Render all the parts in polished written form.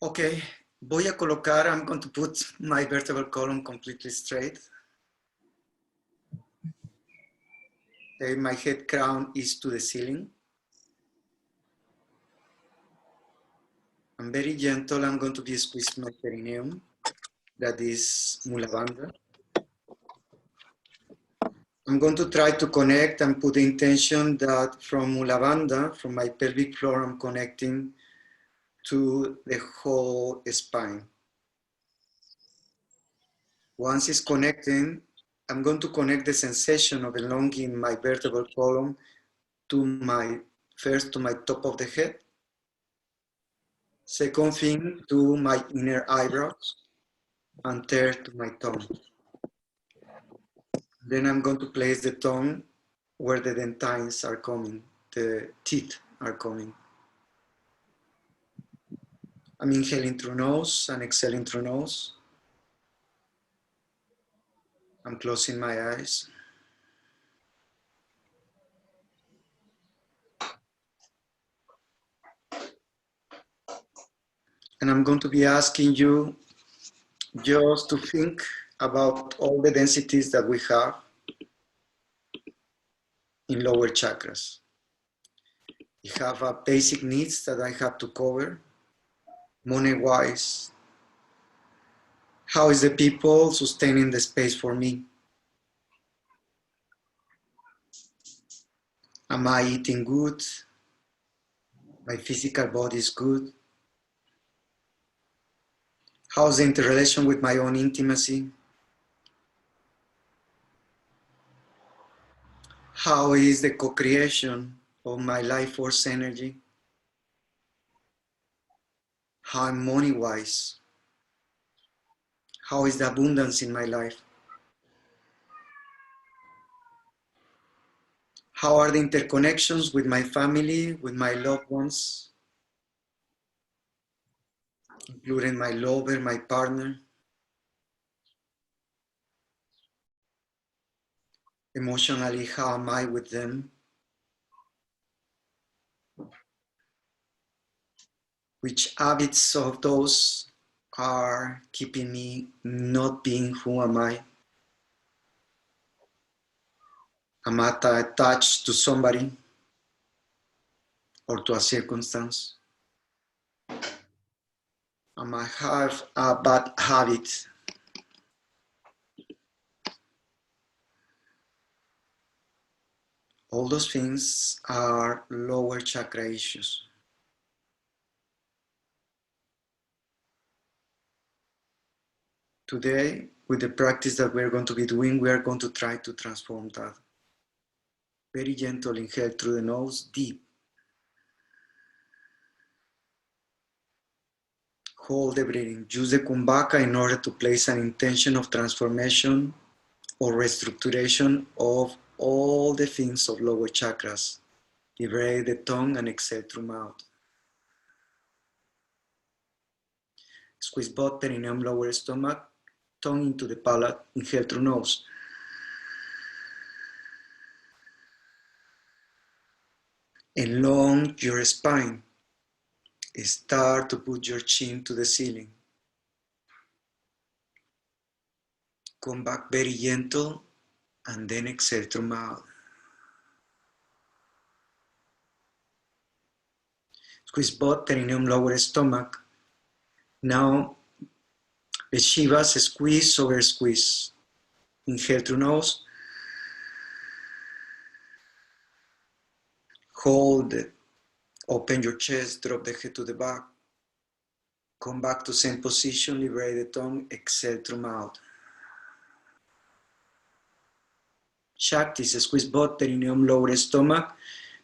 Okay, voy a colocar, I'm going to put my vertebral column completely straight. Okay, my head crown is to the ceiling. I'm very gentle, I'm going to be squeezing my perineum, that is Mula Bandha. I'm going to try to connect and put the intention that from Mula Bandha, from my pelvic floor, I'm connecting to the whole spine. Once it's connecting, I'm going to connect the sensation of elongating my vertebral column to first to my top of the head. Second thing, to my inner eyebrows. And third, to my tongue. Then I'm going to place the tongue where the dentines are coming, the teeth are coming. I'm inhaling through nose and exhaling through nose. I'm closing my eyes. And I'm going to be asking you just to think about all the densities that we have in lower chakras. We have basic needs that I have to cover, money-wise. How is the people sustaining the space for me? Am I eating good? My physical body is good? How's the interrelation with my own intimacy? How is the co-creation of my life force energy? How am money-wise? How is the abundance in my life? How are the interconnections with my family, with my loved ones, including my lover, my partner? Emotionally, how am I with them? Which habits of those are keeping me not being who am I? Am I attached to somebody or to a circumstance? Am I have a bad habit? All those things are lower chakra issues. Today, with the practice that we're going to be doing, we are going to try to transform that. Very gentle, inhale through the nose, deep. Hold the breathing. Use the kumbhaka in order to place an intention of transformation or restructuration of all the things of lower chakras. Liberate the tongue and exhale through mouth. Squeeze both perineum, lower stomach, tongue into the palate, inhale through nose. Elongate your spine. Start to put your chin to the ceiling. Come back very gentle and then exhale through mouth. Squeeze both perineum, lower stomach. Now, the Shivas, squeeze over squeeze. Inhale through nose. Hold it. Open your chest, drop the head to the back. Come back to same position, liberate the tongue, exhale through mouth. Shaktis, squeeze both perineum, lower stomach.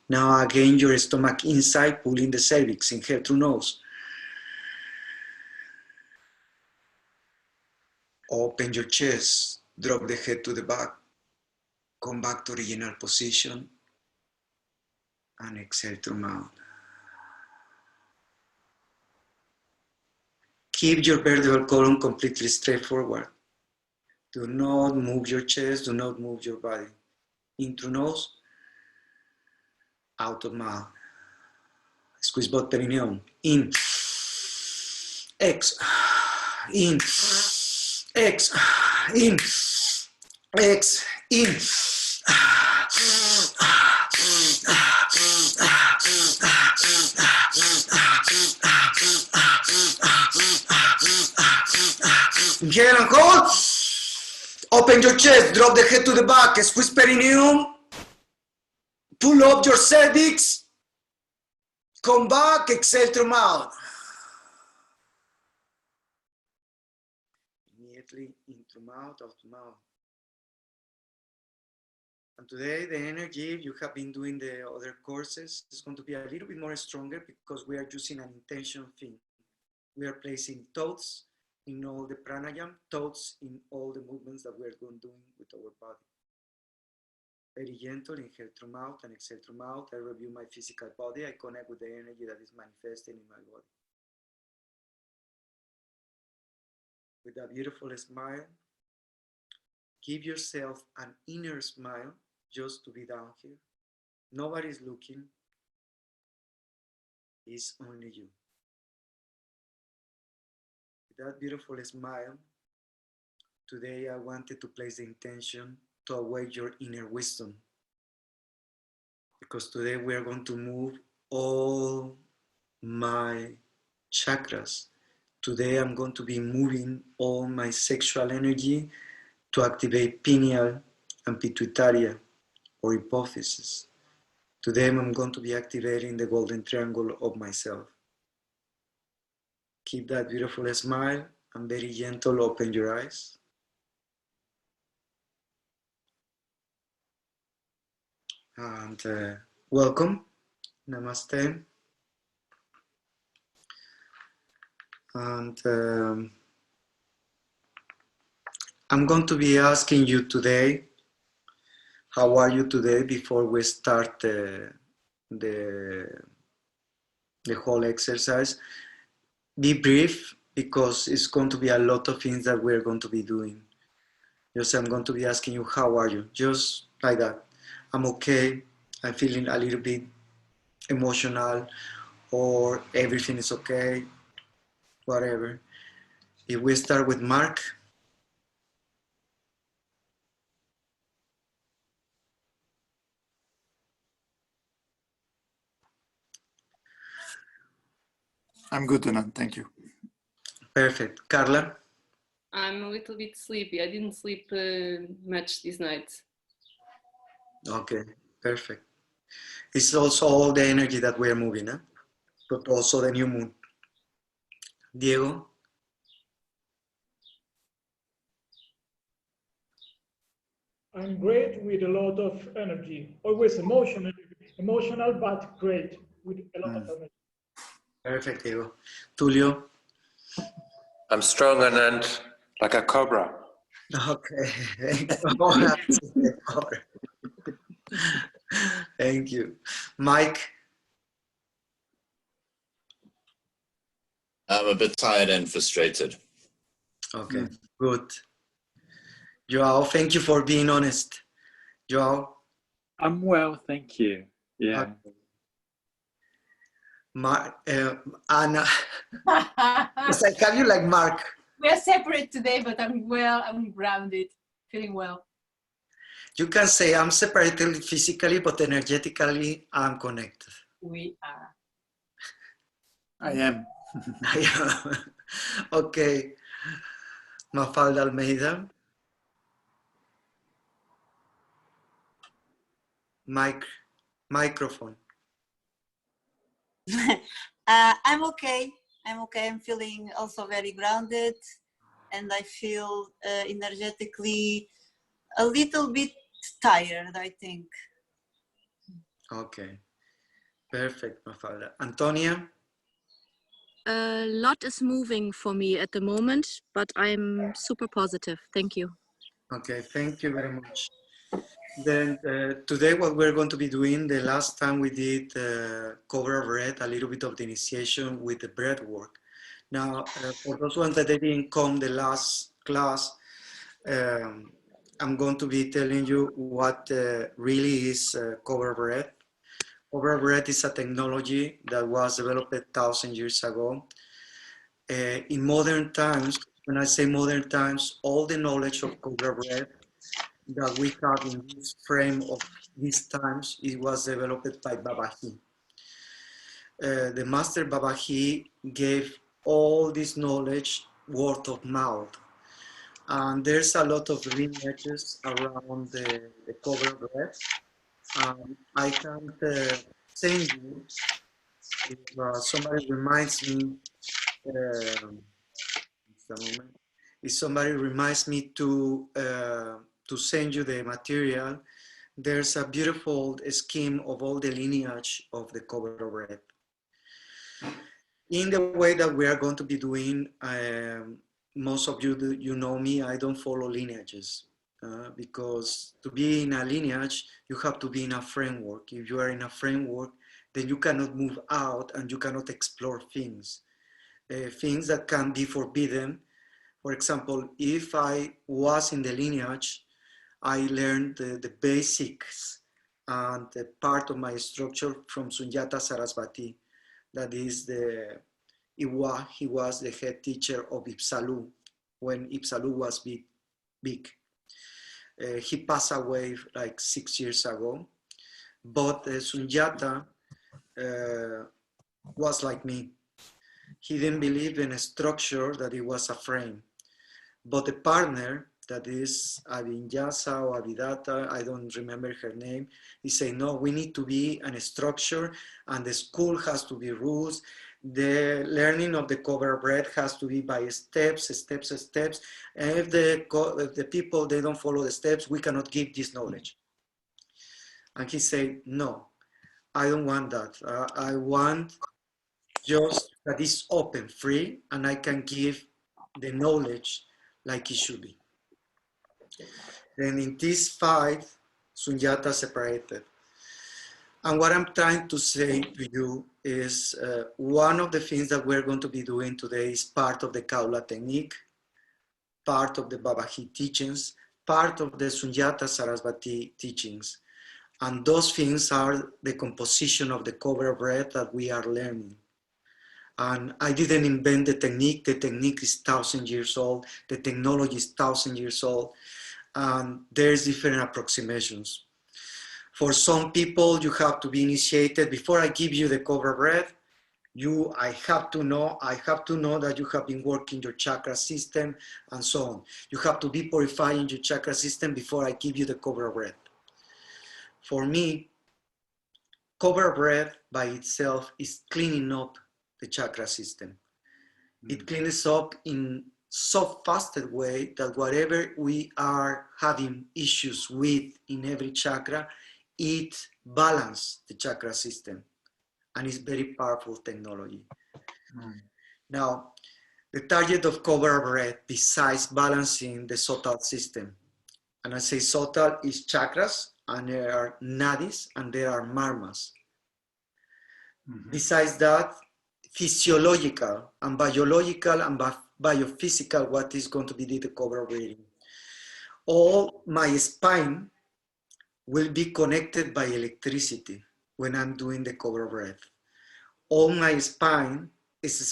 Now again your stomach inside, pulling the cervix. Inhale through nose. Open your chest, drop the head to the back. Come back to original position and exhale through mouth. Keep your vertebral column completely straight forward. Do not move your chest, do not move your body. In through nose, out of mouth. Squeeze both perineum. In, X, in, X, in, X, in. Inhale and hold. Open your chest, drop the head to the back, squeeze perineum. Pull up your cervix. Come back, exhale through mouth. Immediately in through mouth, out to mouth. And today the energy you have been doing the other courses is going to be a little bit more stronger because we are using an intention thing. We are placing thoughts in all the pranayam, thoughts in all the movements that we are going doing with our body. Very gentle, inhale through mouth and exhale through mouth. I review my physical body. I connect with the energy that is manifesting in my body. With a beautiful smile, give yourself an inner smile just to be down here. Nobody's looking. It's only you. With that beautiful smile, today I wanted to place the intention to awake your inner wisdom. Because today we are going to move all my chakras. Today I'm going to be moving all my sexual energy to activate pineal and pituitary or hypophysis. Today I'm going to be activating the golden triangle of myself. Keep that beautiful smile and very gentle, open your eyes. And welcome, namaste. And I'm going to be asking you today, how are you today before we start the whole exercise? Be brief because it's going to be a lot of things that we're going to be doing. Just I'm going to be asking you, how are you? Just like that. I'm okay. I'm feeling a little bit emotional, or everything is okay, whatever. If we start with Mark. I'm good, Anand. Thank you. Perfect. Carla? I'm a little bit sleepy. I didn't sleep much this night. Okay, perfect. It's also all the energy that we are moving, but also the new moon. Diego? I'm great with a lot of energy. Always emotional, but great with a lot of energy. Perfect, Diego. Tulio? I'm strong, Anand, like a cobra. Okay. Thank you. Mike? I'm a bit tired and frustrated. Okay, good. Joao, thank you for being honest. Joao? I'm well, thank you. Yeah. Anna? Yes, I have you like Mark. We are separate today, but I'm well, I'm grounded, feeling well. You can say I'm separated physically, but energetically I'm connected. We are. I am. I am. Okay. Mafalda Almeida. Microphone. I'm okay. I'm okay. I'm feeling also very grounded, and I feel energetically a little bit tired, I think. Okay. Perfect, Mafalda. Antonia? A lot is moving for me at the moment, but I'm super positive. Thank you. Okay, thank you very much. Then today what we're going to be doing, the last time we did cobra breath, a little bit of the initiation with the breath work. Now, for those ones that didn't come the last class, I'm going to be telling you what really is cobra breath. Cobra breath is a technology that was developed 1,000 years ago. in modern times, when I say modern times, all the knowledge of cobra breath that we have in this frame of these times, it was developed by Babaji. The master Babaji gave all this knowledge word of mouth. And there's a lot of lineages around the cobra breath. I can't send you if somebody reminds me, just a moment. If somebody reminds me to send you the material, there's a beautiful scheme of all the lineage of the cobra breath. In the way that we are going to be doing, most of you know me, I don't follow lineages because to be in a lineage, you have to be in a framework. If you are in a framework, then you cannot move out and you cannot explore things. Things that can be forbidden. For example, if I was in the lineage, I learned the basics and the part of my structure from Sunyata Sarasvati. That is he was the head teacher of Ipsalu when Ipsalu was big. He passed away like 6 years ago, but Sunyata was like me. He didn't believe in a structure, that it was a frame. But the partner, that is Avinyasa or Avidata, I don't remember her name, he said, no, we need to be in a structure and the school has to be rules. The learning of the cobra breath has to be by steps. And if the people, they don't follow the steps, we cannot give this knowledge. And he said, no, I don't want that. I want just that is open, free, and I can give the knowledge like it should be. Then in this fight, Sunyata separated. And what I'm trying to say to you is one of the things that we're going to be doing today is part of the Kaula technique, part of the Babaji teachings, part of the Sunyata Sarasvati teachings. And those things are the composition of the cobra breath that we are learning. And I didn't invent the technique is 1,000 years old, the technology is 1,000 years old, and there's different approximations. For some people, you have to be initiated. Before I give you the cobra breath, I have to know that you have been working your chakra system and so on. You have to be purifying your chakra system before I give you the cobra breath. For me, cobra breath by itself is cleaning up the chakra system. It cleans up in so fasted way that whatever we are having issues with in every chakra, it balances the chakra system. And it's very powerful technology. Now, the target of cobra breath, besides balancing the sotal system, and I say sotal is chakras, and there are nadis, and there are marmas. Besides that, physiological and biological and biophysical, what is going to be the cobra breathing. All my spine will be connected by electricity when I'm doing the cobra breath. All my spine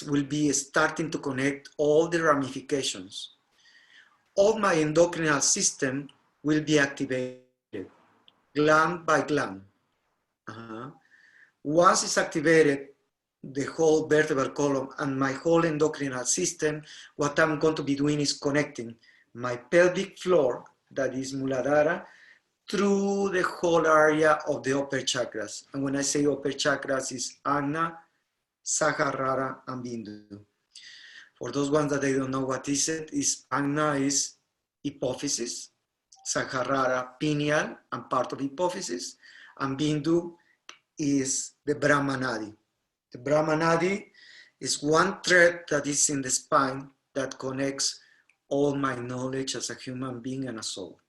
will be starting to connect all the ramifications. All my endocrine system will be activated, gland by gland. Once it's activated, the whole vertebral column and my whole endocrine system, what I'm going to be doing is connecting my pelvic floor, that is Muladhara, through the whole area of the upper chakras. And when I say upper chakras, it's Agna, Sahasrara, and Bindu. For those ones that they don't know what is it, is Agna is hypophysis, Sahasrara pineal and part of hypophysis, and Bindu is the Brahmanadi. The Brahmanadi is one thread that is in the spine that connects all my knowledge as a human being and a soul.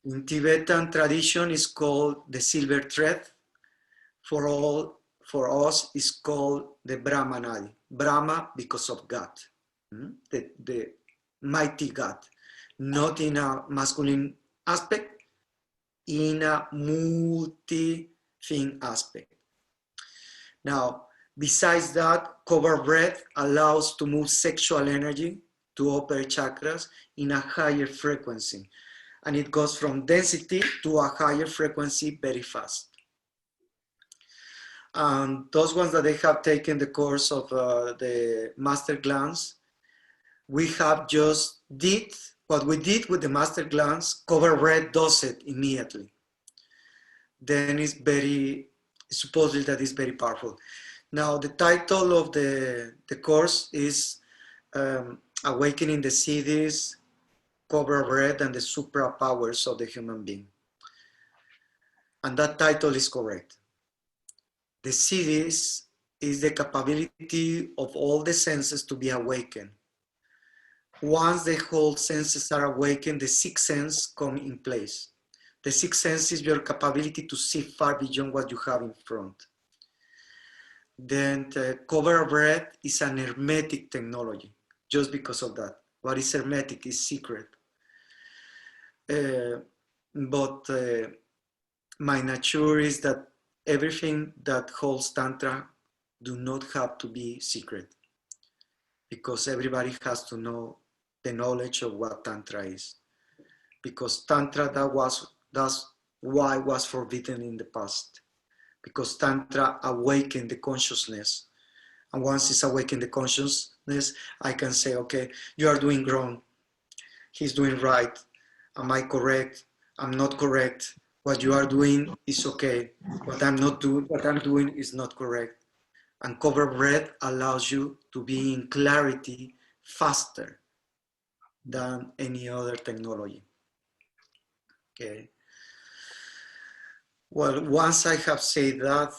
In Tibetan tradition, is called the silver thread. For us, is called the Brahmanadi. Brahma because of God, the mighty God, not in a masculine aspect, in a multi-thing aspect. Now, Besides that, cobra breath allows to move sexual energy to upper chakras in a higher frequency. And it goes from density to a higher frequency very fast. And those ones that they have taken the course of the master glance, we have just did what we did with the master glance. Cobra breath does it immediately. Then it's supposedly that is very powerful. Now, the title of the course is Awakening the Siddhis, Cobra Breath, and the Supra Powers of the Human Being. And that title is correct. The Siddhis is the capability of all the senses to be awakened. Once the whole senses are awakened, the sixth sense come in place. The sixth sense is your capability to see far beyond what you have in front. Then the cobra breath is an hermetic technology, just because of that. What is hermetic is secret. But my nature is that everything that holds Tantra do not have to be secret, because everybody has to know the knowledge of what Tantra is. Because Tantra, that's why it was forbidden in the past. Because Tantra awakened the consciousness. And once it's awakened the consciousness, I can say, okay, you are doing wrong. He's doing right. Am I correct? I'm not correct. What you are doing is okay. What I'm doing is not correct. And cobra breath allows you to be in clarity faster than any other technology. Okay. Well, once I have said that,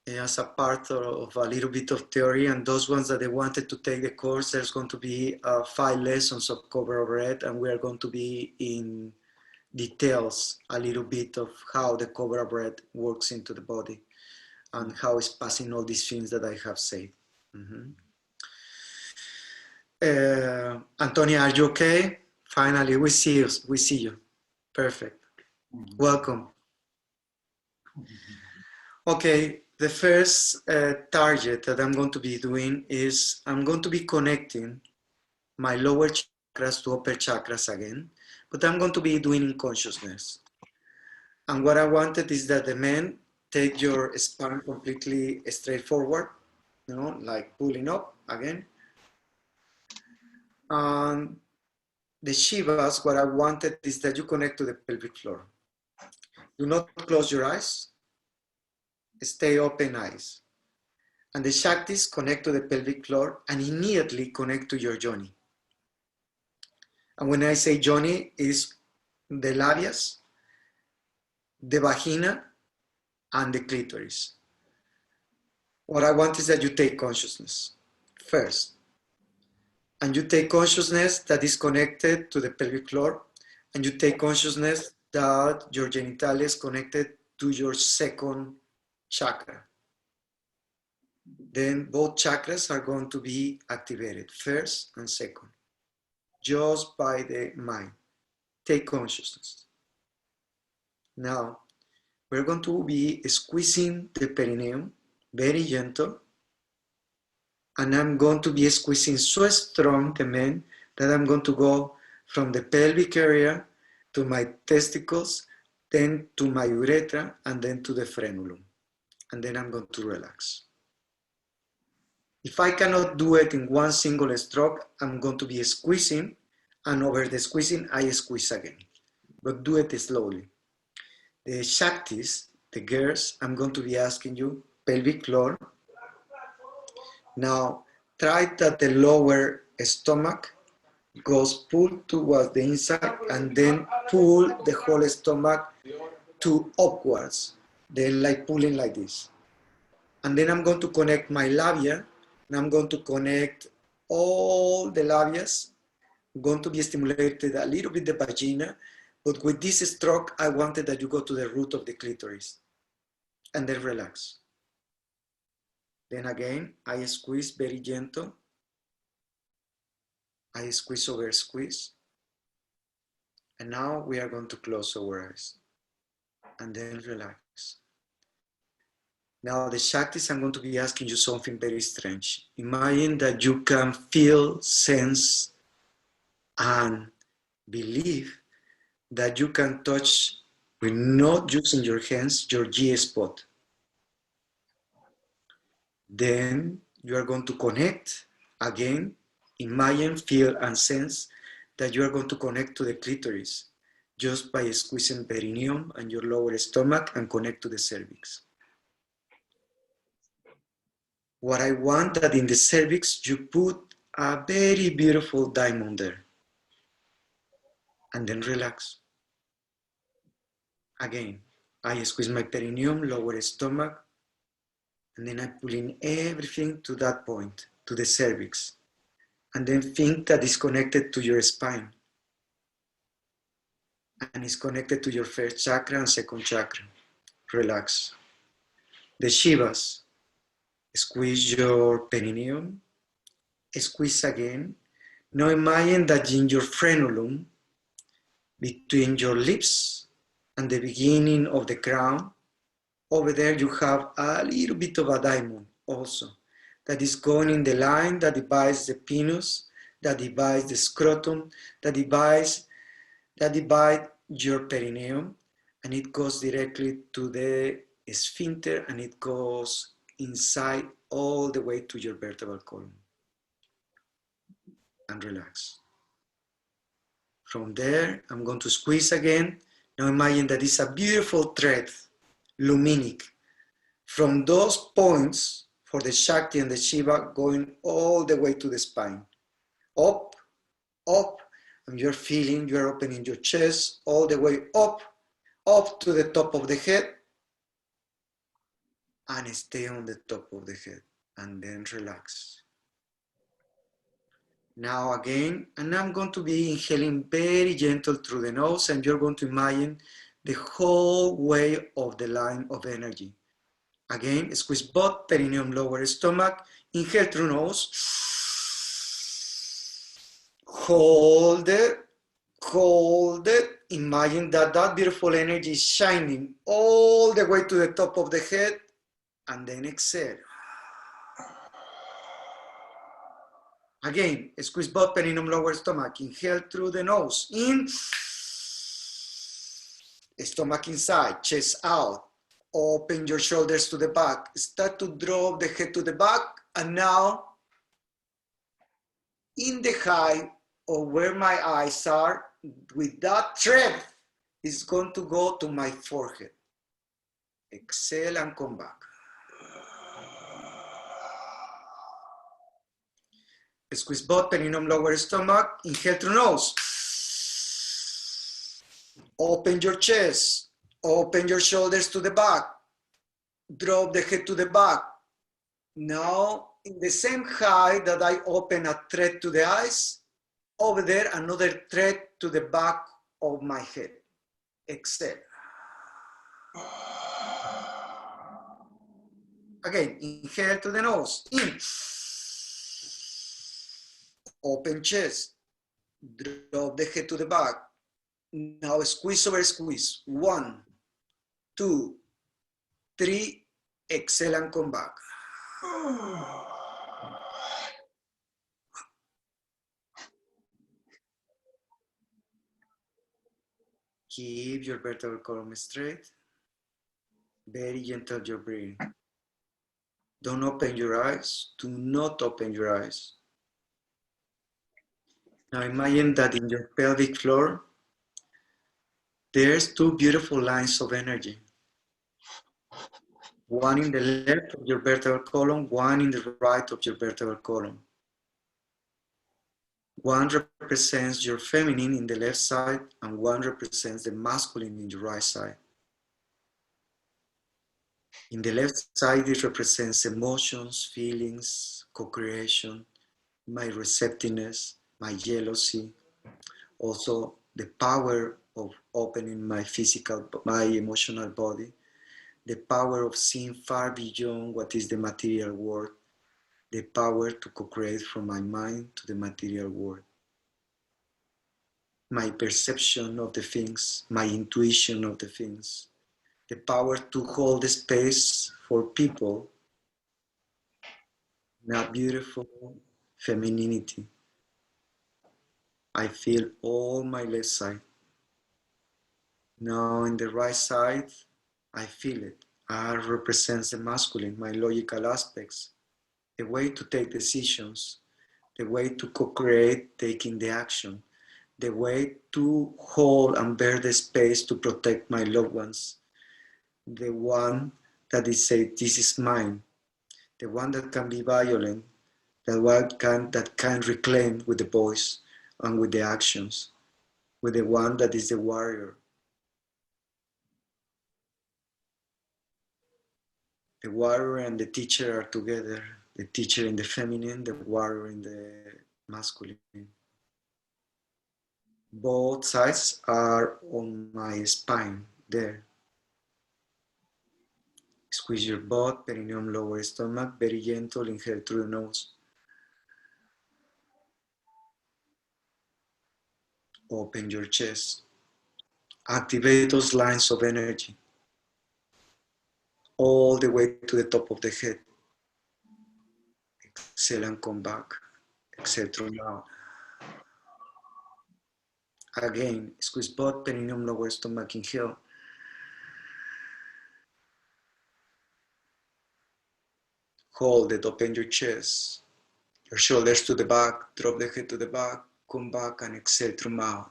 as a part of a little bit of theory, and those ones that they wanted to take the course, there's going to be 5 lessons of cobra breath, and we are going to be in details a little bit of how the cobra breath works into the body and how it's passing all these things that I have said. Antonia, are you okay? Finally, we see you. We see you. Perfect. Welcome. Okay, the first target that I'm going to be doing is I'm going to be connecting my lower chakras to upper chakras again, but I'm going to be doing in consciousness. And what I wanted is that the men take your spine completely straight forward, you know, like pulling up again. And the Shivas, what I wanted is that you connect to the pelvic floor. Do not close your eyes. Stay open eyes. And the Shaktis connect to the pelvic floor and immediately connect to your yoni. And when I say yoni, is the labias, the vagina, and the clitoris. What I want is that you take consciousness first. And you take consciousness that is connected to the pelvic floor. And you take consciousness that your genitalia is connected to your second chakra. Then both chakras are going to be activated, first and second, just by the mind. Take consciousness. Now, we're going to be squeezing the perineum, very gentle. And I'm going to be squeezing so strong the men that I'm going to go from the pelvic area to my testicles, then to my urethra, and then to the frenulum. And then I'm going to relax. If I cannot do it in one single stroke, I'm going to be squeezing, and over the squeezing, I squeeze again. But do it slowly. The Shaktis, the girls, I'm going to be asking you, pelvic floor. Now, try that the lower stomach goes pulled towards the inside and then pull the whole stomach to upwards. Then like pulling like this. And then I'm going to connect my labia, and I'm going to connect all the labias. I'm going to be stimulated a little bit the vagina, but with this stroke, I wanted that you go to the root of the clitoris and then relax. Then again, I squeeze very gentle. I squeeze over squeeze. And now we are going to close our eyes and then relax. Now the Shaktis, I'm going to be asking you something very strange. Imagine that you can feel, sense, and believe that you can touch, with not using your hands, your G-spot. Then you are going to connect again. Imagine, feel, and sense that you are going to connect to the clitoris just by squeezing perineum and your lower stomach and connect to the cervix. What I want that in the cervix, you put a very beautiful diamond there. And then relax. Again, I squeeze my perineum, lower stomach, and then I pull in everything to that point, to the cervix. And then think that it's connected to your spine. And it's connected to your first chakra and second chakra. Relax. The Shivas, squeeze your perineum, squeeze again. Now imagine that in your frenulum, between your lips and the beginning of the crown, over there you have a little bit of a diamond also that is going in the line that divides the penis, that divides the scrotum, that divides your perineum, and it goes directly to the sphincter and it goes inside all the way to your vertebral column. And relax. From there, I'm going to squeeze again. Now imagine that it's a beautiful thread, luminic, from those points for the Shakti and the Shiva going all the way to the spine. Up, up, and you're feeling, you're opening your chest all the way up, up to the top of the head, and stay on the top of the head, and then relax. Now again, and I'm going to be inhaling very gentle through the nose, and you're going to imagine the whole way of the line of energy. Again, squeeze both perineum, lower stomach, inhale through nose, hold it, imagine that that beautiful energy is shining all the way to the top of the head, and then exhale. Again, squeeze both perineum, lower stomach. Inhale through the nose. In. Stomach inside, chest out. Open your shoulders to the back. Start to drop the head to the back. And now, in the height of where my eyes are, with that thread, it's going to go to my forehead. Exhale and come back. Squeeze both perineum, lower stomach. Inhale through nose. Open your chest. Open your shoulders to the back. Drop the head to the back. Now, in the same height that I open a thread to the eyes, over there, another thread to the back of my head. Exhale. Again, inhale to the nose. In. Open chest, drop the head to the back. Now squeeze over squeeze. 1, 2, 3, exhale and come back. Keep your vertebral column straight. Very gentle your breathing. Don't open your eyes. Do not open your eyes. Now imagine that in your pelvic floor, there's two beautiful lines of energy. One in the left of your vertebral column, one in the right of your vertebral column. One represents your feminine in the left side, and one represents the masculine in your right side. In the left side, it represents emotions, feelings, co-creation, my receptiveness, my jealousy, also the power of opening my physical, my emotional body, the power of seeing far beyond what is the material world, the power to co-create from my mind to the material world. My perception of the things, my intuition of the things, the power to hold the space for people in a beautiful femininity. I feel all my left side. Now in the right side, I feel it. R represents the masculine, my logical aspects, the way to take decisions, the way to co-create, taking the action, the way to hold and bear the space to protect my loved ones, the one that is say, this is mine, the one that can be violent, that can reclaim with the voice and with the actions, with the one that is the warrior. The warrior and the teacher are together, the teacher in the feminine, the warrior in the masculine. Both sides are on my spine, there. Squeeze your butt, perineum, lower stomach, very gentle, inhale through the nose. Open your chest. Activate those lines of energy all the way to the top of the head. Exhale and come back. Exhale through mouth. Again, squeeze butt, perineum, lower stomach, inhale. Hold it, open your chest. Your shoulders to the back, drop the head to the back, come back and exhale through mouth.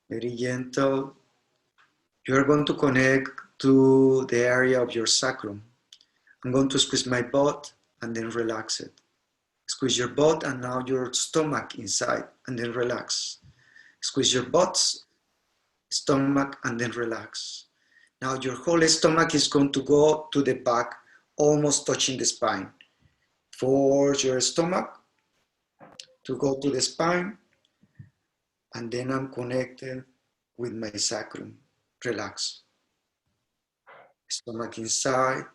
Very gentle. You are going to connect to the area of your sacrum. I'm going to squeeze my butt and then relax it. Squeeze your butt and now your stomach inside and then relax. Squeeze your butt, stomach and then relax. Now your whole stomach is going to go to the back, almost touching the spine. Force your stomach to go to the spine and then I'm connected with my sacrum. Relax. Stomach inside,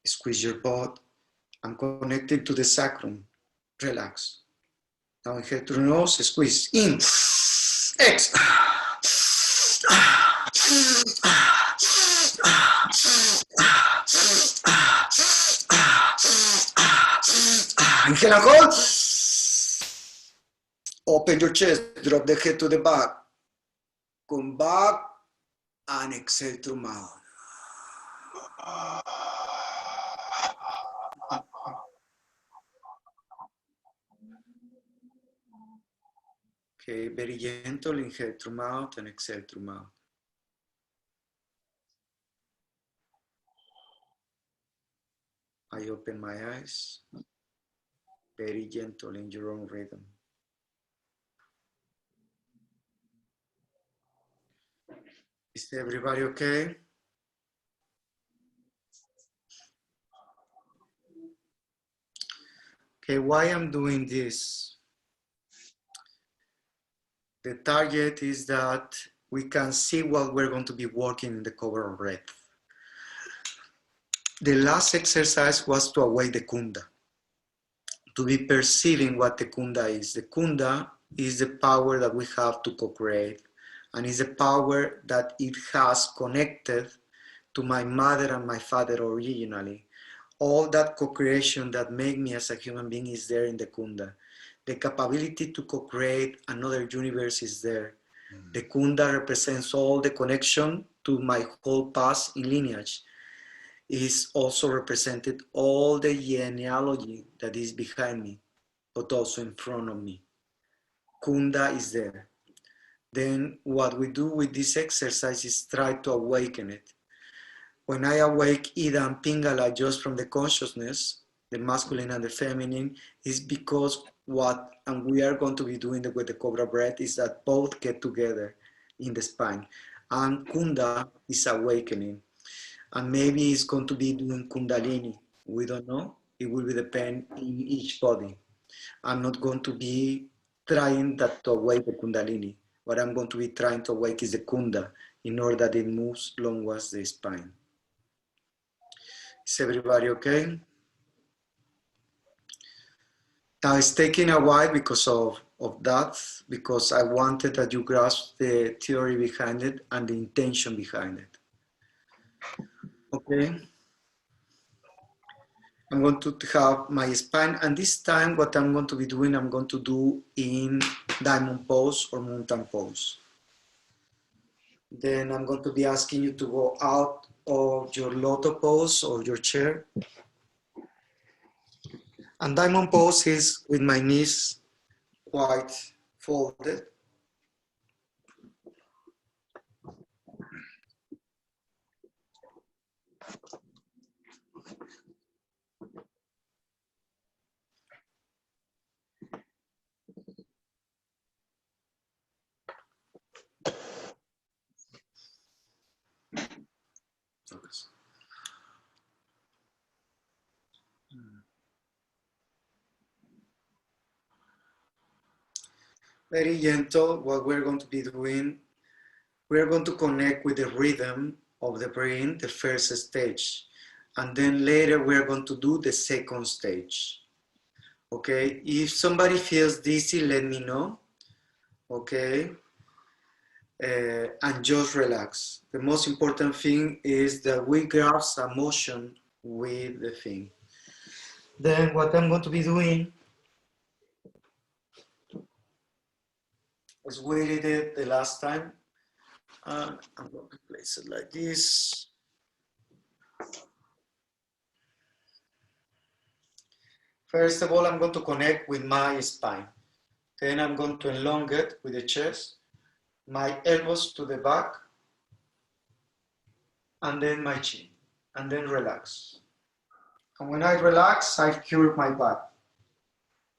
squeeze your butt. I'm connected to the sacrum. Relax. Now inhale through the nose, squeeze in. Exhale. Inhale and hold. Open your chest, drop the head to the back. Come back and exhale through mouth. Okay, very gentle, inhale through mouth and exhale through mouth. I open my eyes, very gentle in your own rhythm. Is everybody okay? Okay, why I'm doing this? The target is that we can see what we're going to be working in the cobra breath. The last exercise was to awake the kunda, to be perceiving what the kunda is. The kunda is the power that we have to co-create, and is the power that it has connected to my mother and my father originally. All that co-creation that made me as a human being is there in the kunda. The capability to co-create another universe is there. The kunda represents all the connection to my whole past in lineage. It is also represented all the genealogy that is behind me, but also in front of me. Kunda is there. Then what we do with this exercise is try to awaken it. When I awake Ida and Pingala just from the consciousness, the masculine and the feminine, is because what and we are going to be doing with the cobra breath is that both get together in the spine. And Kunda is awakening. And maybe it's going to be doing Kundalini. We don't know. It will depend in each body. I'm not going to be trying to awake the Kundalini. What I'm going to be trying to awake is the Kunda in order that it moves along the spine. Is everybody okay? Now it's taking a while because of that, because I wanted that you grasp the theory behind it and the intention behind it. Okay. I'm going to have my spine, and this time what I'm going to be doing, I'm going to do in diamond pose or mountain pose. Then I'm going to be asking you to go out of your loto pose or your chair. And diamond pose is with my knees quite folded. Focus. Very gentle. What we're going to be doing, we're going to connect with the rhythm of the brain, the first stage. And then later we're going to do the second stage. Okay, if somebody feels dizzy, let me know. Okay, and just relax. The most important thing is that we grasp emotion with the thing. Then what I'm going to be doing is we did it the last time. I'm going to place it like this. First of all, I'm going to connect with my spine. Then I'm going to elongate with the chest, my elbows to the back, and then my chin, and then relax. And when I relax, I curve my back.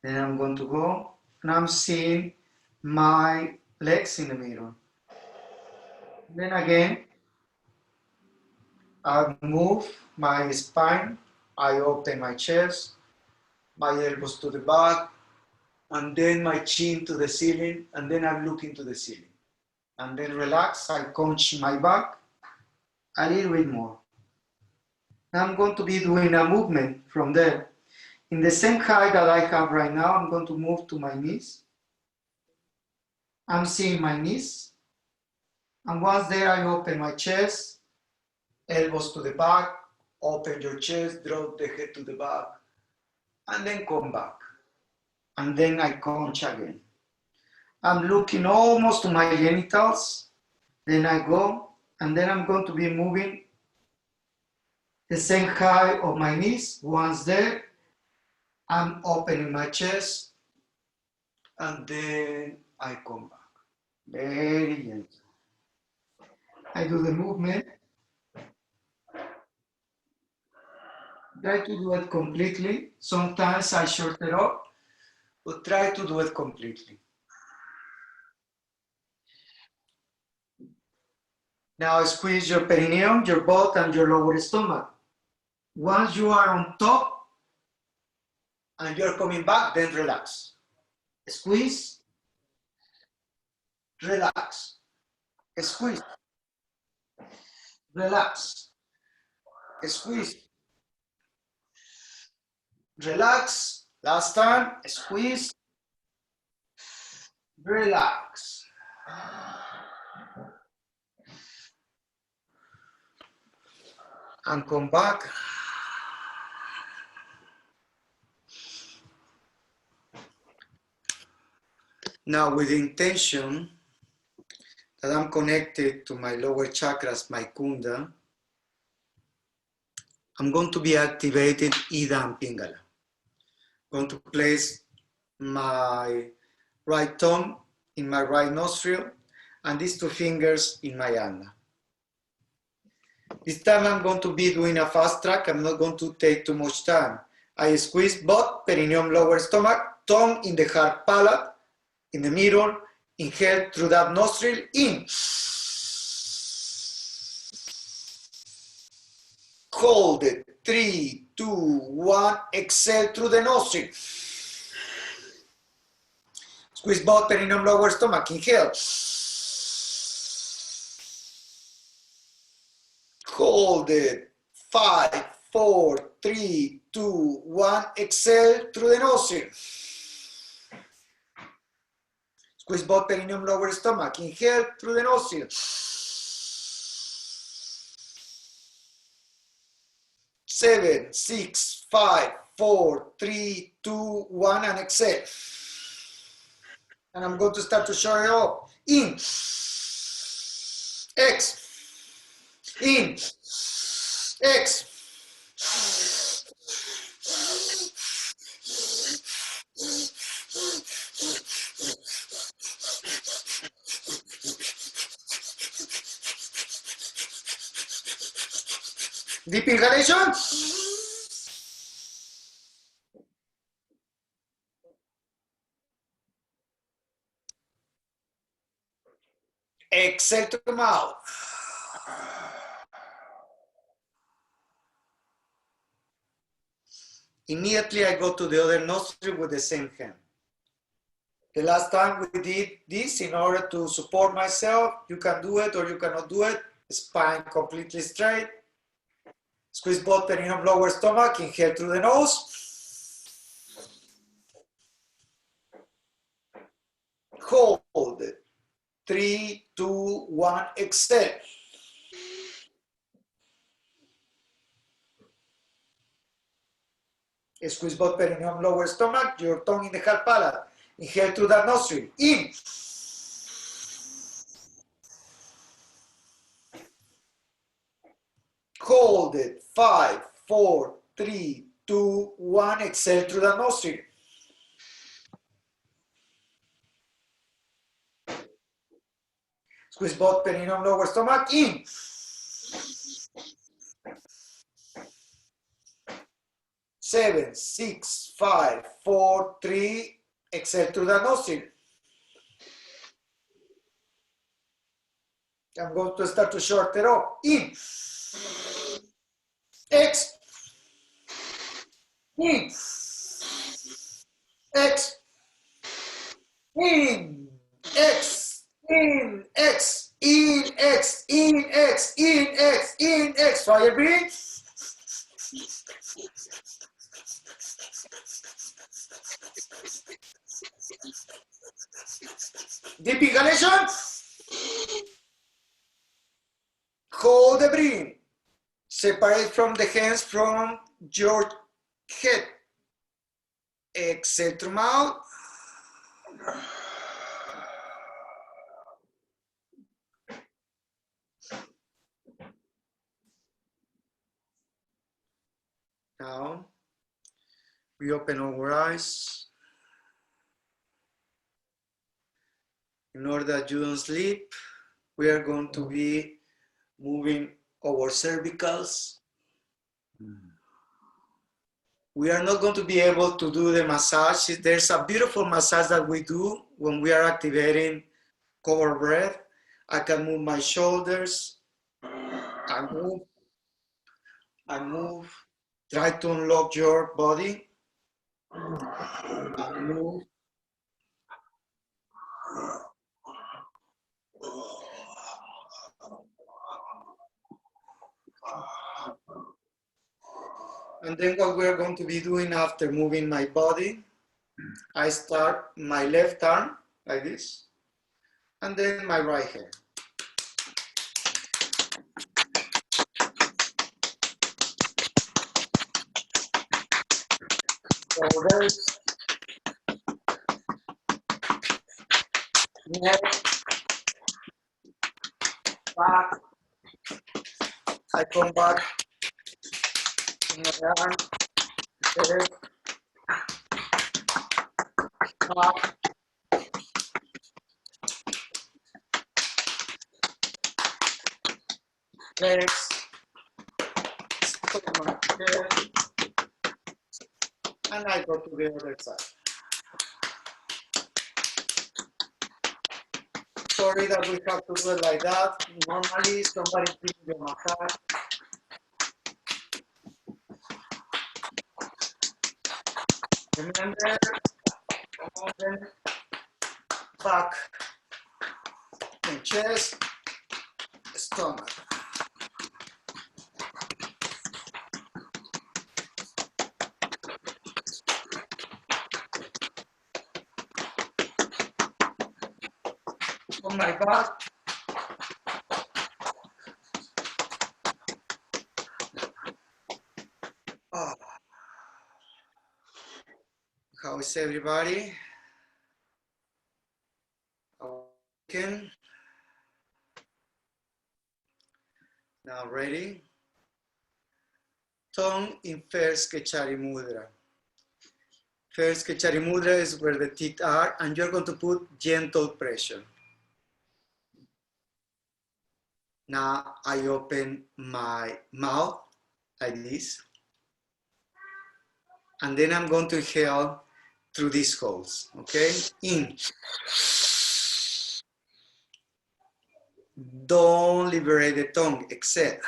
Then I'm going to go, and I'm seeing my legs in the middle. Then again, I move my spine, I open my chest, my elbows to the back, and then my chin to the ceiling, and then I'm looking to the ceiling. And then relax, I conch my back a little bit more. Now I'm going to be doing a movement from there. In the same height that I have right now, I'm going to move to my knees. I'm seeing my knees. And once there, I open my chest, elbows to the back, open your chest, drop the head to the back, and then come back. And then I conch again. I'm looking almost to my genitals. Then I go, and then I'm going to be moving the same height of my knees. Once there, I'm opening my chest, and then I come back. Very gentle. I do the movement. Try to do it completely. Sometimes I short it up, but try to do it completely. Now squeeze your perineum, your butt, and your lower stomach. Once you are on top and you're coming back, then relax. Squeeze, relax. Squeeze, relax. Squeeze, relax. Last time, squeeze, relax. And come back. Now with the intention that I'm connected to my lower chakras, my kunda, I'm going to be activating Ida and Pingala. I'm going to place my right thumb in my right nostril and these two fingers in my ulna. This time I'm going to be doing a fast track. I'm not going to take too much time. I squeeze butt, perineum, lower stomach, tongue in the hard palate, in the middle, inhale through that nostril, in. Hold it, 3, 2, 1, exhale through the nostril. Squeeze butt, perineum, lower stomach, inhale. Hold it, 5, 4, 3, 2, 1, exhale through the nostril. Squeeze both perineum, lower stomach. Inhale through the nostril. 7, 6, 5, 4, 3, 2, 1, and exhale. And I'm going to start to show it up. In. X. In. X. Deep inhalation. Exhale to the mouth. Immediately I go to the other nostril with the same hand. The last time we did this in order to support myself. You can do it or you cannot do it. Spine completely straight. Squeeze both perineum, lower stomach. Inhale through the nose. Hold it. 3, 2, 1, exhale. Squeeze both perineum, lower stomach, your tongue in the hard palate. Inhale through that nostril. In. Hold it. 5, 4, 3, 2, 1. Exhale through that nostril. Squeeze both perineum, lower stomach. In. 7, 6, 5, 4, 3. Exhale through the nostril. I'm going to start to shorten it up. In. X. In. X. In. X. In. X. In. X. In. X. In. X. In. X. Fire breathe. Deep inhalation. Hold the breath. Separate from the hands from your head. Exhale through mouth. Now, we open our eyes. In order that you don't sleep, we are going to be moving our cervicals. We are not going to be able to do the massage. There's a beautiful massage that we do when we are activating cobra breath. I can move my shoulders. I move. Try to unlock your body. I move. And then what we're going to be doing after moving my body, I start my left arm like this, and then my right hand. So there's neck, back, I come back, my arm, head, back, legs, stomach, head, and I go to the other side. Sorry that we have to do it like that. Normally, somebody gives you a massage. Remember, open, back, and chest, stomach. on my back. Oh. How is everybody? Okay. Now ready? Tongue in first Kechari Mudra. First Kechari Mudra is where the teeth are, and you're going to put gentle pressure. Now I open my mouth like this, and then I'm going to inhale through these holes, okay? In. Don't liberate the tongue, exhale.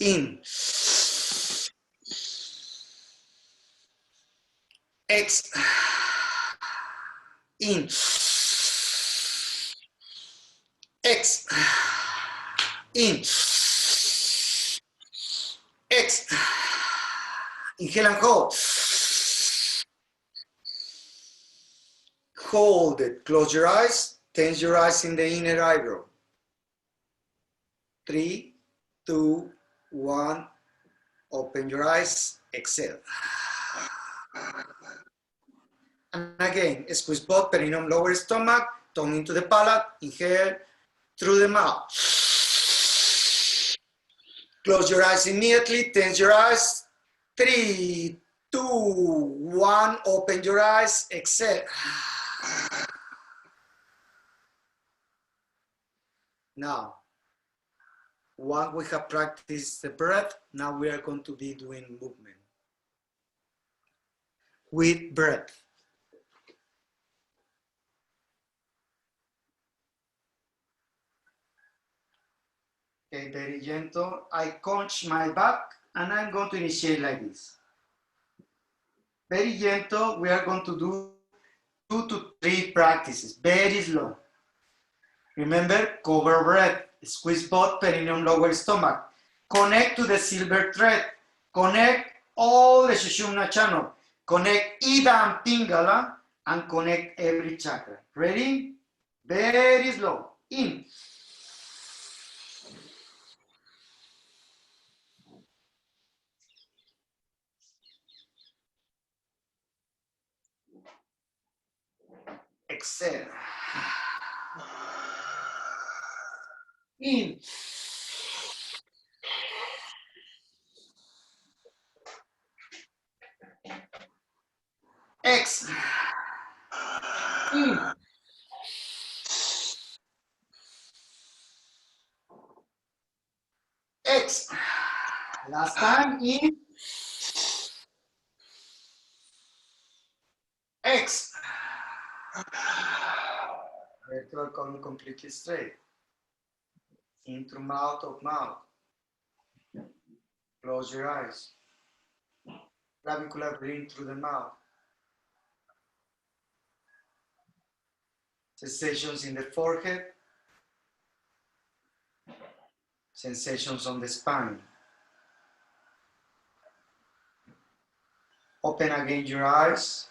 In. Exhale. In. Exhale. In. Exhale. Inhale and hold. Hold it. Close your eyes. Tense your eyes in the inner eyebrow. 3, 2, 1. Open your eyes. Exhale. And again, squeeze both perineum, lower stomach, tongue into the palate. Inhale through the mouth. Close your eyes immediately. Tense your eyes. 3, 2, 1. Open your eyes. Exhale. Now, once we have practiced the breath, now we are going to be doing movement with breath. Okay, very gentle. I conch my back and I'm going to initiate like this. Very gentle. We are going to do 2 to 3 practices, very slow. Remember, cobra breath, squeeze both perineum, lower stomach. Connect to the silver thread. Connect all the Sushumna channel. Connect Ida and Pingala and connect every chakra. Ready? Very slow. In. Exhale. In. Exhale. In. Exhale. Last time. In. Exhale. Vertebral column completely straight. In through mouth of mouth. Close your eyes. Clavicular breathing through the mouth. Sensations in the forehead. Sensations on the spine. Open again your eyes.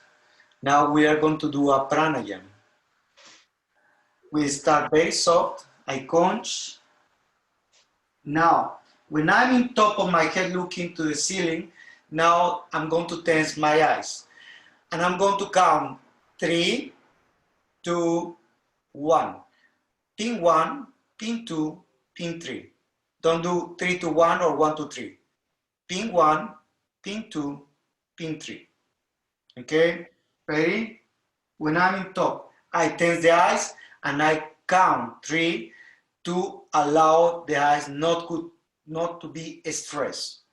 Now we are going to do a pranayama. We start very soft. I conch. Now, when I'm in top of my head looking to the ceiling, now I'm going to tense my eyes. And I'm going to count 3, 2, 1. Pin 1, pin 2, pin 3. Don't do 3 to 1 or 1 to 3. Pin 1, pin 2, pin 3. Okay? Ready? When I'm in top, I tense the eyes and I count 3 to allow the eyes not to be stressed.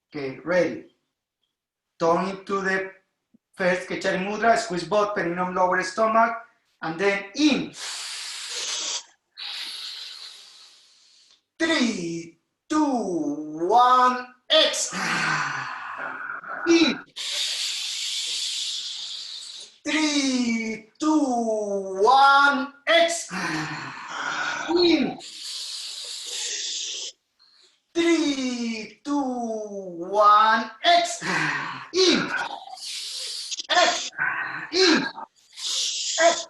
Okay, ready? Tongue into the first Kechari Mudra, squeeze both perineum, lower stomach, and then in. 3, 2, 1, exhale. In. 3, 2, 1, exhale. In. 3, 2, 1, exhale. In. Exhale. In. Exhale.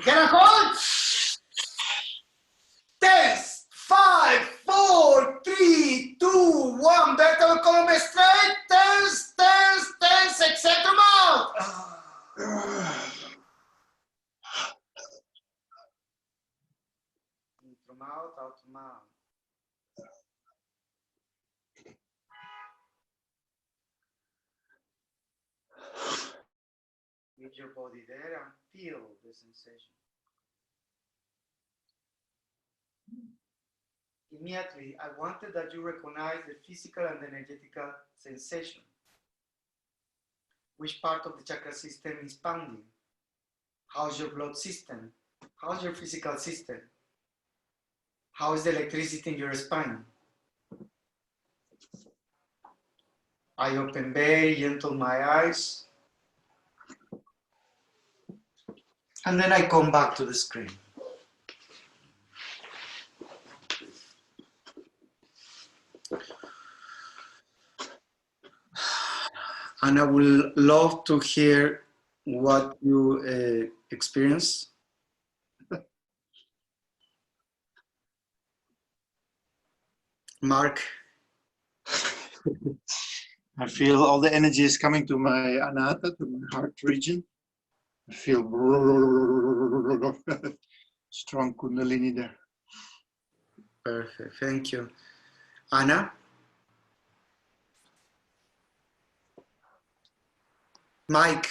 Can I hold? Tense. 5, 4, 3, 2, 1. Vertebral column straight. Tense, tense, tense. Exhale to mouth. In through mouth, out to mouth. Leave your body there and feel the sensation. Immediately, I wanted that you recognize the physical and energetical sensation. Which part of the chakra system is pounding? How's your blood system? How's your physical system? How is the electricity in your spine? I open very gentle my eyes. And then I come back to the screen. And I would love to hear what you experience. Mark. I feel all the energy is coming to my anahata, to my heart region. I feel strong kundalini there. Perfect, thank you. Anna? Mike?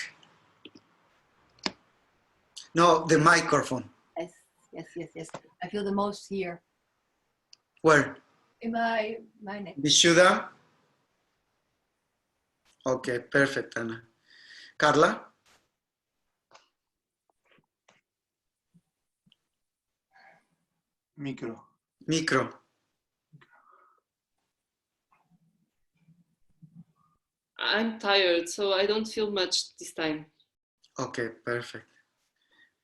No, the microphone. Yes, yes, yes, yes. I feel the most here Where? in my neck. The Vishuddha? Okay, perfect, Anna. Carla? Micro. Micro. I'm tired, so I don't feel much this time. Okay, perfect.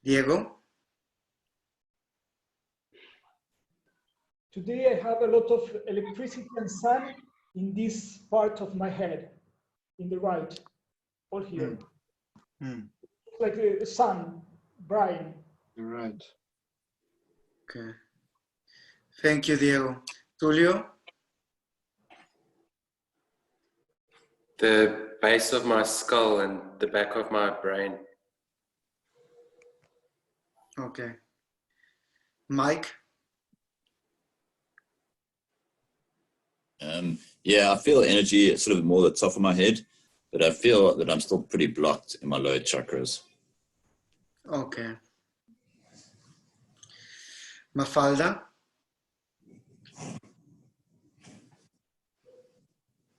Diego? Today I have a lot of electricity and sun in this part of my head, in the right, all here. It's like a sun, bright. You're right. Okay. Thank you, Diego. Tulio? The base of my skull and the back of my brain. Okay. Mike? Yeah, I feel energy at sort of more the top of my head, but I feel that I'm still pretty blocked in my lower chakras. Okay. Mafalda?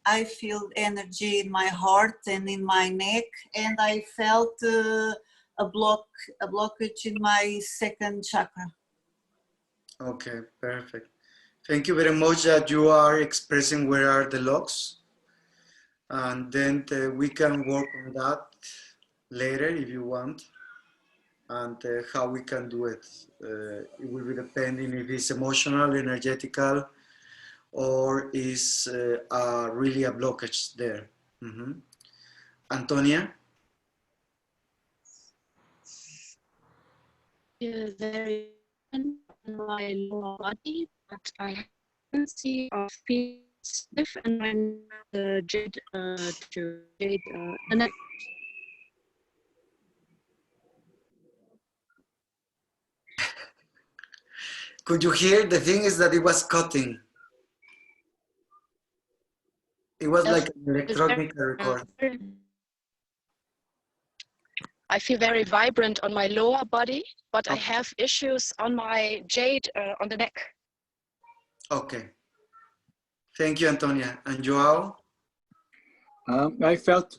I feel energy in my heart and in my neck, and I felt a blockage in my second chakra. Okay, perfect. Thank you very much that you are expressing where are the locks. And then we can work on that later if you want. And how we can do it. It will be depending if it's emotional, energetical, or is really a blockage there. Antonia? Feel very in my lower body, but I can't see or feel stiff in my jade neck. Could you hear? The thing is that it was cutting. It was like an electronic record. I feel very vibrant on my lower body, but I have issues on my jade on the neck. Okay. Thank you, Antonia. And Joao? I felt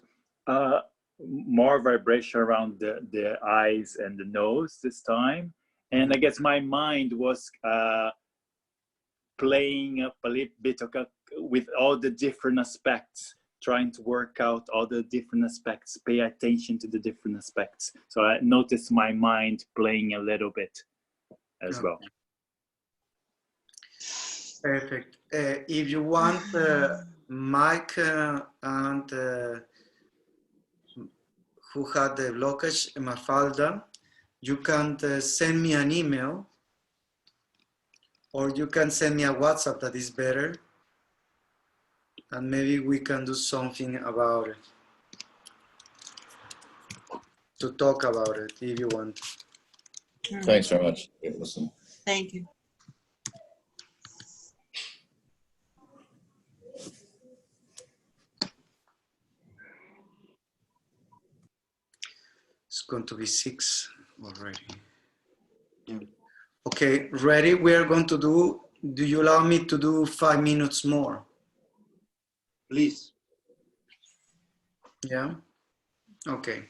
more vibration around the eyes and the nose this time. And I guess my mind was playing up a little bit with all the different aspects, trying to work out all the different aspects, pay attention to the different aspects. So I noticed my mind playing a little bit as well. Perfect. If you want Mike and who had the blockage, Mafalda, you can send me an email, or you can send me a WhatsApp, that is better, and maybe we can do something about it, to talk about it if you want. Thanks very much. Listen. Thank you. It's going to be 6 already. Okay, ready? We are going to do you allow me to do 5 minutes more? Please. Yeah? Okay.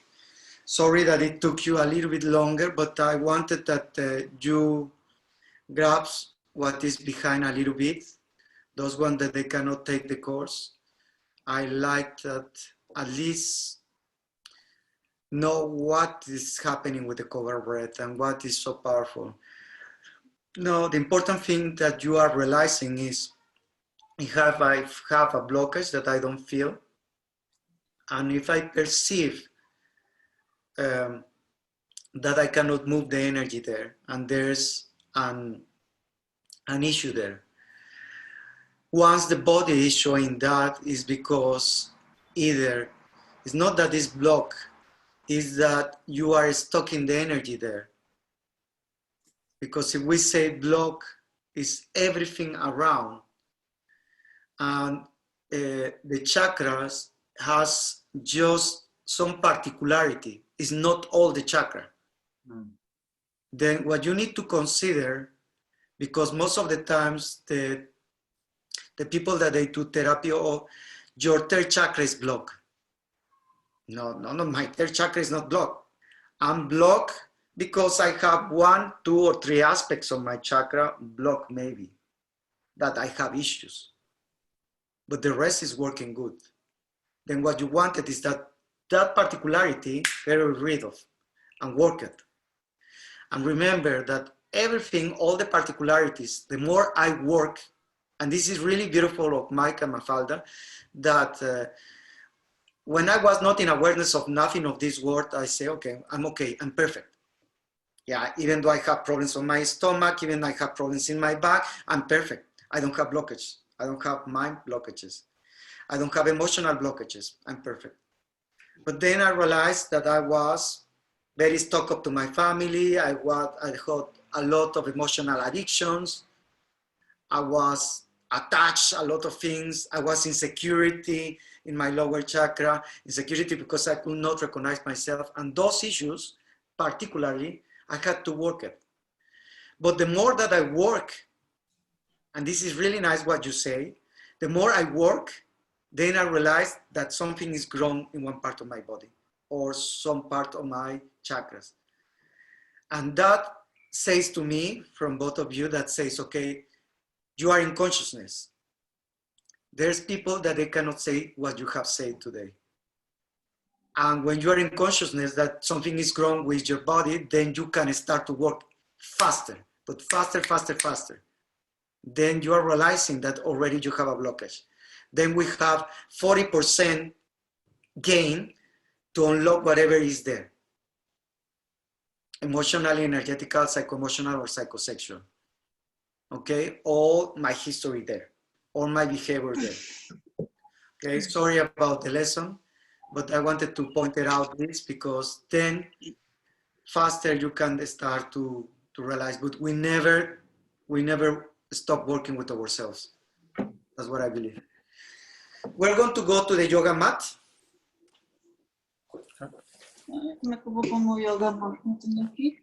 Sorry that it took you a little bit longer, but I wanted that you grasp what is behind a little bit. Those ones that they cannot take the course. I like that at least know what is happening with the cobra breath and what is so powerful. No, the important thing that you are realizing is if I have a blockage that I don't feel, and if I perceive that I cannot move the energy there, and there's an issue there. Once the body is showing that, is because either it's not that it's blocked, is that you are stuck in the energy there. Because if we say block is everything around, and the chakras has just some particularity, it's not all the chakra. Then what you need to consider, because most of the times the people that they do therapy, oh, your third chakra is blocked. No, my third chakra is not blocked. I'm blocked because I have 1, 2, or 3 aspects of my chakra blocked, maybe, that I have issues. But the rest is working good. Then what you wanted is that particularity, get rid of and work it. And remember that everything, all the particularities, the more I work, and this is really beautiful of Mike and Mafalda, that when I was not in awareness of nothing of this world, I say, okay, I'm perfect. Yeah, even though I have problems on my stomach, even I have problems in my back, I'm perfect. I don't have blockage. I don't have mind blockages. I don't have emotional blockages. I'm perfect. But then I realized that I was very stuck up to my family. I had a lot of emotional addictions. I was attached a lot of things. I was insecurity in my lower chakra, insecurity because I could not recognize myself. And those issues, particularly, I had to work it. But the more that I work, and this is really nice what you say, the more I work, then I realize that something is grown in one part of my body or some part of my chakras. And that says to me, from both of you, that says, okay, you are in consciousness. There's people that they cannot say what you have said today. And when you are in consciousness that something is grown with your body, then you can start to work faster, but faster, faster, faster. Then you are realizing that already you have a blockage. Then we have 40% gain to unlock whatever is there. Emotionally, energetical, psycho-emotional, or psychosexual. Okay, all my history there, all my behavior there. Okay, sorry about the lesson, but I wanted to point it out this because then faster you can start to realize, but we never stop working with ourselves. That's what I believe. We're going to go to the yoga mat. Como é que eu vou pôr o yoga mat? Não tenho aqui.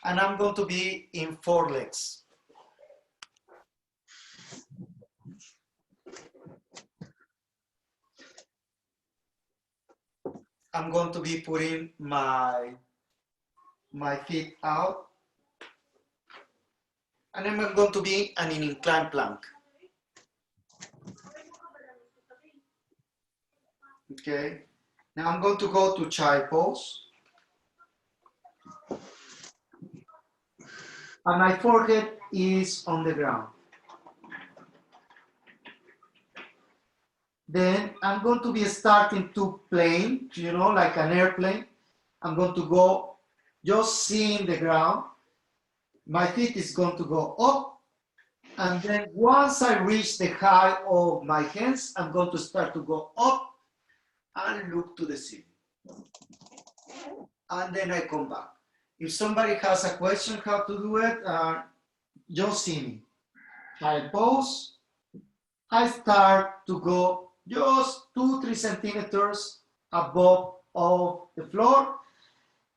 And I'm going to be in 4 legs. I'm going to be putting my feet out. And then I'm going to be an inclined plank. Okay. Now I'm going to go to child pose. and my forehead is on the ground. Then I'm going to be starting to plane, you know, like an airplane. I'm going to go just seeing the ground. My feet is going to go up. And then once I reach the height of my hands, I'm going to start to go up and look to the ceiling. And then I come back. If somebody has a question how to do it, just see me. I pose. I start to go just 2-3 centimeters above of the floor.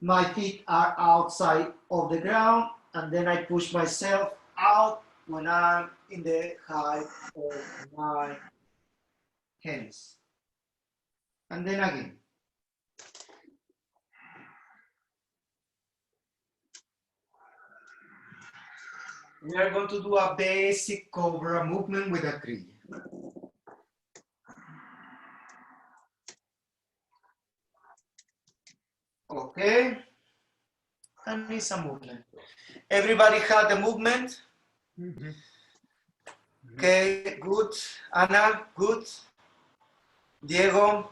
My feet are outside of the ground, and then I push myself out when I'm in the height of my hands. And then again. We are going to do a basic cobra movement with a tree. Okay, and it's a movement. Everybody had the movement? Mm-hmm. Okay, good. Anna, good. Diego,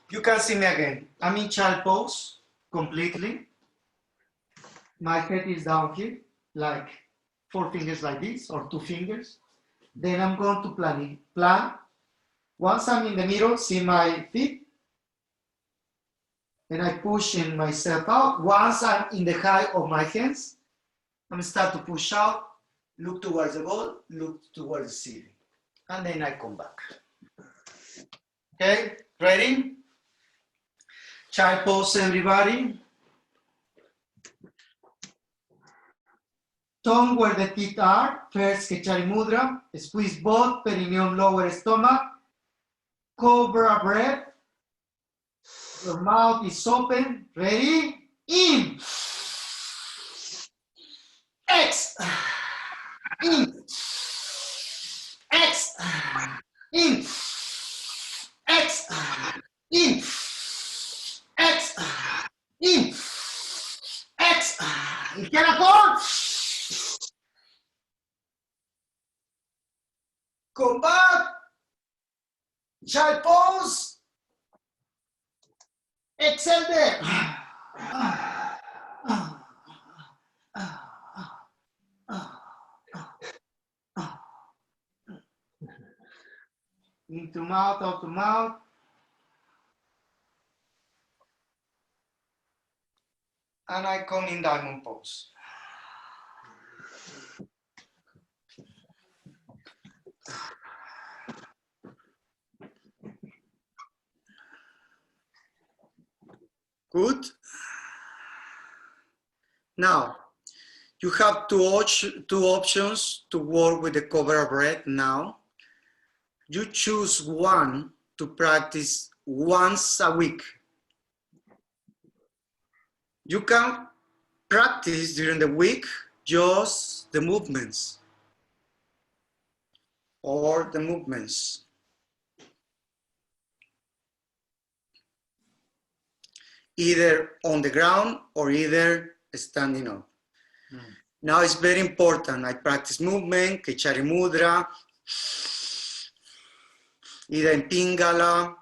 you can see me again. I'm in child pose completely. My head is down here, like 4 fingers like this, or 2 fingers. Then I'm going to plan. Once I'm in the middle, see my feet. And I pushing myself out. Once I'm in the height of my hands, I'm start to push out, look towards the wall, look towards the ceiling. And then I come back. Okay, ready? Child pose, everybody. Tongue where the teeth are. First, Kechari Mudra. Squeeze both perineum, lower stomach. Cobra breath. Your mouth is open. Ready? In. X. In. X. In. X. In. X. In. X. Izquierda con. Come back. Child pose. Exhale there. Into mouth, out to mouth. And I come in diamond pose. Good. Now, you have two options to work with the cobra breath now. You choose one to practice once a week. You can practice during the week just the movements or the movements. Either on the ground or either standing up. Now it's very important. I practice movement, Kechari Mudra, either in Pingala,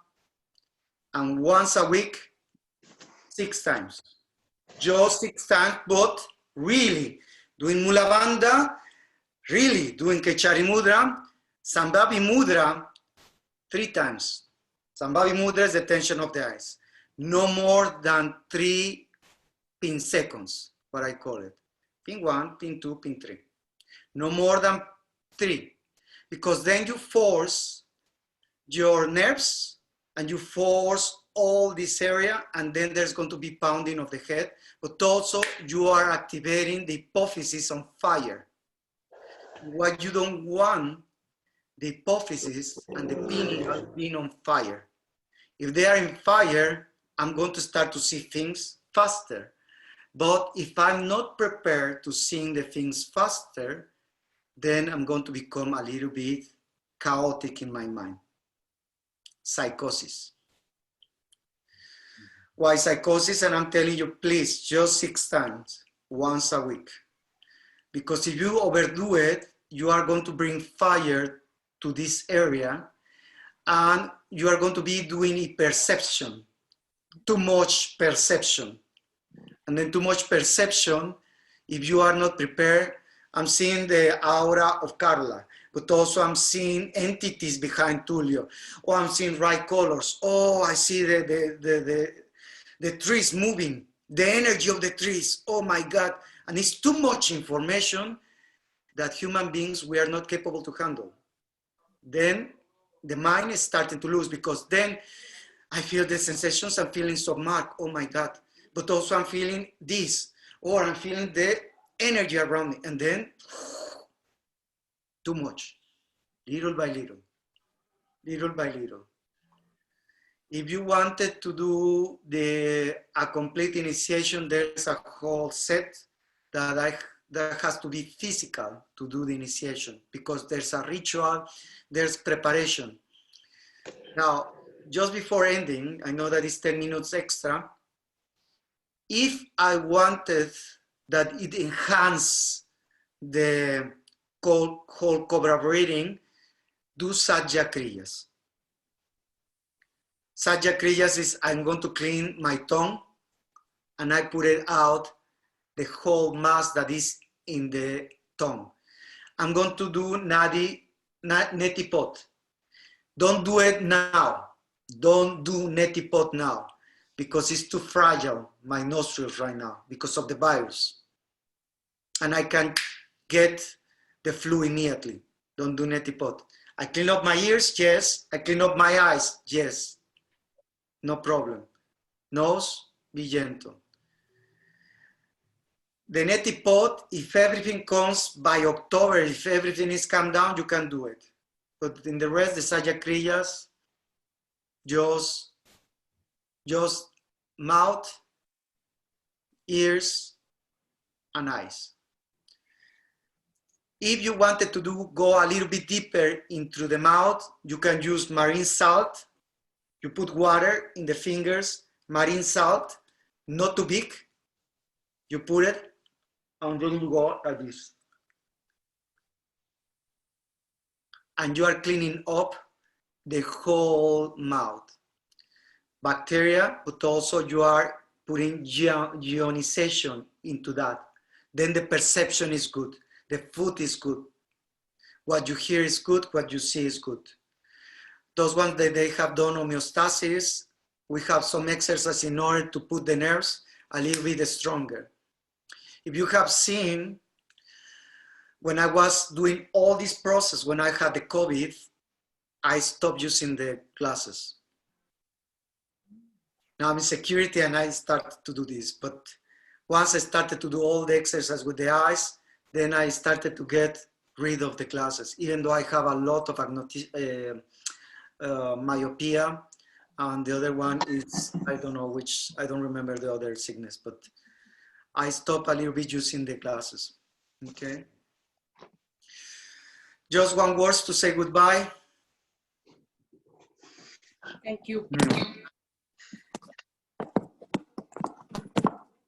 and once a week, 6 times. Just 6 times, but really doing Mula Bandha, really doing Kechari Mudra, Sambhavi Mudra 3 times. Sambhavi Mudra is the tension of the eyes. No more than 3 pin seconds, what I call it. Pin 1, pin 2, pin 3. No more than 3, because then you force your nerves and you force all this area, and then there's going to be pounding of the head, but also you are activating the hypophysis on fire. What you don't want, the hypophysis and the pineal being on fire. If they are in fire, I'm going to start to see things faster. But if I'm not prepared to see the things faster, then I'm going to become a little bit chaotic in my mind. Psychosis. Why psychosis? And I'm telling you, please, just 6 times, once a week. because if you overdo it, you are going to bring fire to this area, and you are going to be doing a perception, too much perception. And then too much perception, if you are not prepared, I'm seeing the aura of Carla, but also I'm seeing entities behind Tulio. Oh, I'm seeing right colors. Oh, I see the trees moving, the energy of the trees. Oh my God. And it's too much information that human beings, we are not capable to handle. Then the mind is starting to lose, because then I feel the sensations and feelings of Mark. Oh my God. But also I'm feeling this, or I'm feeling the energy around me. And then too much, little by little, little by little. If you wanted to do a complete initiation, there's a whole set that has to be physical to do the initiation, because there's a ritual, there's preparation. Now, just before ending, I know that it's 10 minutes extra. If I wanted that it enhance the whole cobra breathing, do Sajja Kriyas. Sajja Kriyas is, I'm going to clean my tongue and I put it out, the whole mass that is in the tongue. I'm going to do Neti Pot. Don't do it now. Don't do Neti Pot now, because it's too fragile, my nostrils right now, because of the virus. And I can get the flu immediately. Don't do Neti Pot. I clean up my ears, yes. I clean up my eyes, yes. No problem. Nose, be gentle. The Neti Pot, if everything comes by October, if everything is calmed down, you can do it. But in the rest, the Sajja Kriyas, just mouth, ears, and eyes. If you wanted to go a little bit deeper into the mouth, you can use marine salt. You put water in the fingers, marine salt, not too big. You put it, and then you go like this. And you are cleaning up the whole mouth. Bacteria, but also you are putting ionization into that. Then the perception is good. The food is good. What you hear is good. What you see is good. Those ones that they have done homeostasis, we have some exercise in order to put the nerves a little bit stronger. If you have seen, when I was doing all this process, when I had the COVID, I stopped using the glasses. Now I'm in security and I started to do this. But once I started to do all the exercise with the eyes, then I started to get rid of the glasses, even though I have a lot of myopia. And the other one is, I don't know which, I don't remember the other sickness, but I stopped a little bit using the glasses, okay? Just one word to say goodbye. Thank you.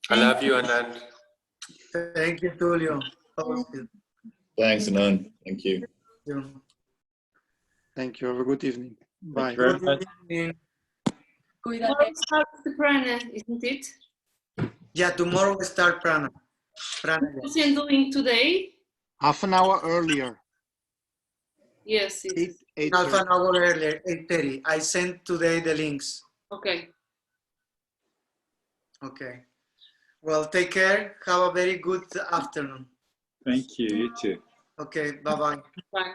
I love you, Anand. Thank you, Tulio. Thanks, Anand. Thank you. Thank you. Have a good evening. Bye. Good evening. Tomorrow starts the prana, isn't it? Yeah, tomorrow we start prana. You can doing today? Half an hour earlier. Yes, it is. Half an hour earlier, 8:30. I sent today the links. Okay. Okay. Well, take care. Have a very good afternoon. Thank you. You too. Okay, bye-bye. Bye.